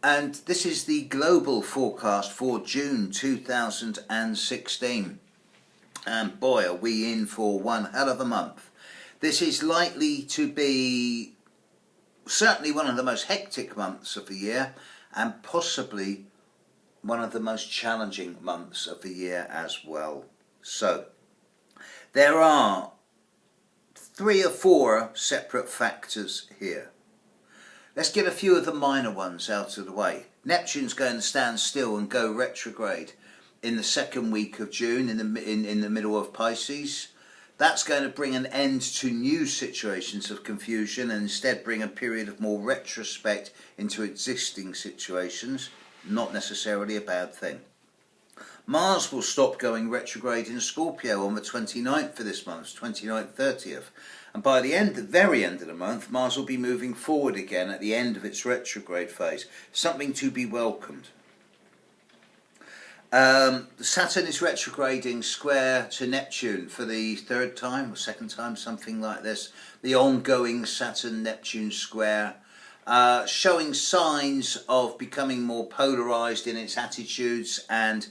And this is the global forecast for June 2016. And boy, are we in for one hell of a month. This is likely to be certainly one of the most hectic months of the year, and possibly one of the most challenging months of the year as well. So, there are 3 or 4 separate factors here. Let's get a few of the minor ones out of the way. Neptune's going to stand still and go retrograde in the second week of June, in the middle of Pisces. That's going to bring an end to new situations of confusion and instead bring a period of more retrospect into existing situations. Not necessarily a bad thing. Mars will stop going retrograde in Scorpio on the 29th of this month, 29th, 30th. And by the very end of the month, Mars will be moving forward again at the end of its retrograde phase. Something to be welcomed. Saturn is retrograding square to Neptune for the 3rd time or 2nd time, something like this. The ongoing Saturn-Neptune square, showing signs of becoming more polarised in its attitudes, and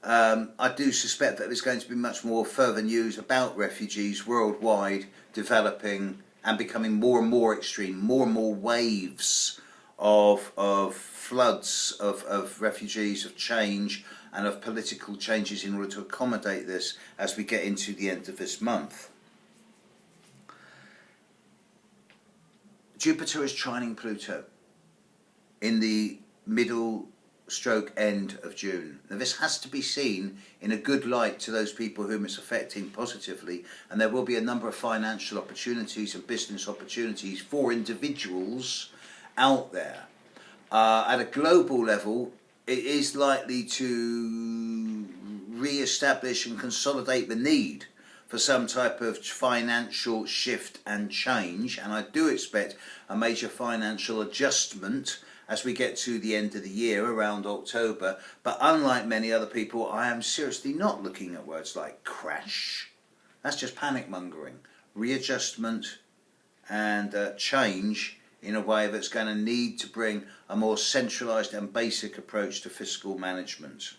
I do suspect that there's going to be much more further news about refugees worldwide developing and becoming more and more extreme, more and more waves of floods of refugees, of change, and of political changes in order to accommodate this as we get into the end of this month. Jupiter is trining Pluto in the middle stroke end of June. Now this has to be seen in a good light to those people whom it's affecting positively, and there will be a number of financial opportunities and business opportunities for individuals out there. At a global level, it is likely to re-establish and consolidate the need for some type of financial shift and change, and I do expect a major financial adjustment as we get to the end of the year around October. But unlike many other people, I am seriously not looking at words like crash. That's just panic mongering. Readjustment and change in a way that's going to need to bring a more centralised and basic approach to fiscal management.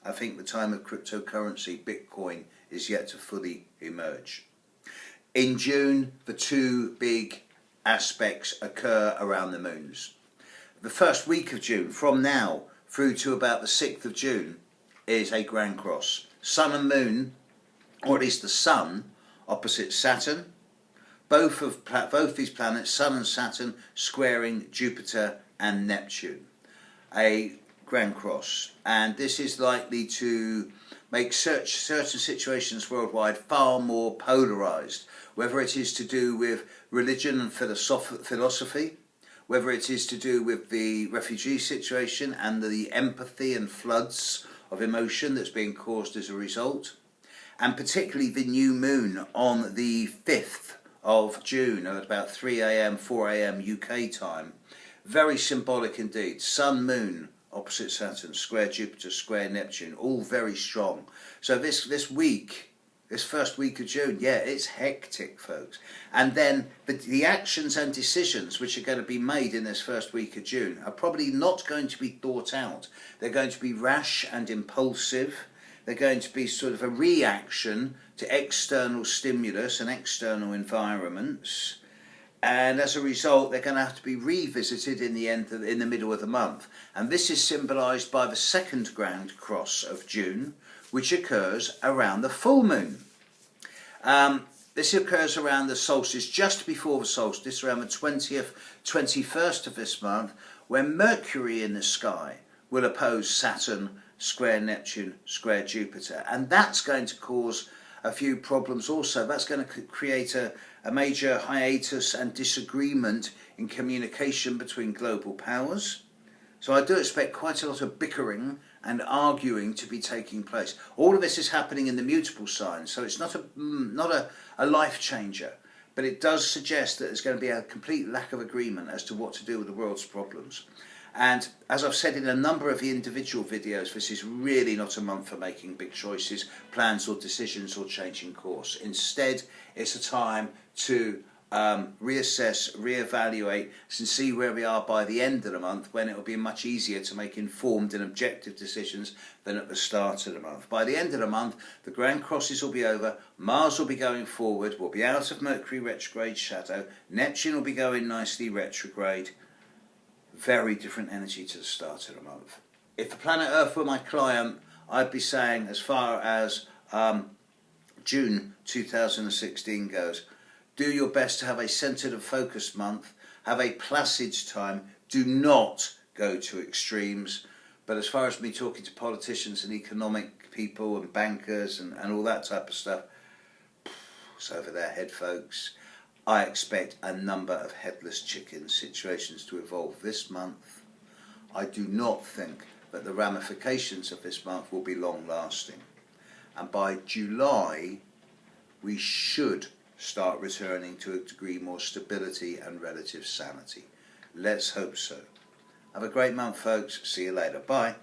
I think the time of cryptocurrency, Bitcoin, is yet to fully emerge. In June, the 2 big aspects occur around the moons. The first week of June, from now through to about the 6th of June, is a grand cross. Sun and Moon, or at least the Sun, opposite Saturn. Both these planets, Sun and Saturn, squaring Jupiter and Neptune. A grand cross. And this is likely to make certain situations worldwide far more polarised, whether it is to do with religion and philosophy, whether it is to do with the refugee situation and the empathy and floods of emotion that's being caused as a result, and particularly the new moon on the 5th of June at about 3 AM, 4 AM UK time. Very symbolic indeed. Sun, Moon, opposite Saturn, square Jupiter, square Neptune, all very strong. So this week, this first week of June, yeah, it's hectic, folks. And then the actions and decisions which are going to be made in this first week of June are probably not going to be thought out. They're going to be rash and impulsive. They're going to be sort of a reaction to external stimulus and external environments. And as a result, they're going to have to be revisited in the middle of the month. And this is symbolised by the 2nd grand cross of June, which occurs around the full moon. This occurs around the solstice, just before the solstice, around the 20th, 21st of this month, when Mercury in the sky will oppose Saturn, square Neptune, square Jupiter. And that's going to cause a few problems also. That's going to create a major hiatus and disagreement in communication between global powers. So I do expect quite a lot of bickering and arguing to be taking place. All of this is happening in the mutable signs, so it's not a life changer, but it does suggest that there's going to be a complete lack of agreement as to what to do with the world's problems. And as I've said in a number of the individual videos, this is really not a month for making big choices, plans or decisions or changing course. Instead, it's a time to reassess, reevaluate, and see where we are by the end of the month, when it will be much easier to make informed and objective decisions than at the start of the month. By the end of the month, the grand crosses will be over, Mars will be going forward, we'll be out of Mercury retrograde shadow, Neptune will be going nicely retrograde. Very different energy to the start of the month. If the planet Earth were my client, I'd be saying, as far as June 2016 goes, do your best to have a centered and focused month, have a placid time, do not go to extremes. But as far as me talking to politicians and economic people and bankers and all that type of stuff, it's over their head, folks. I expect a number of headless chicken situations to evolve this month. I do not think that the ramifications of this month will be long lasting. And by July, we should start returning to a degree more stability and relative sanity. Let's hope so. Have a great month, folks. See you later. Bye.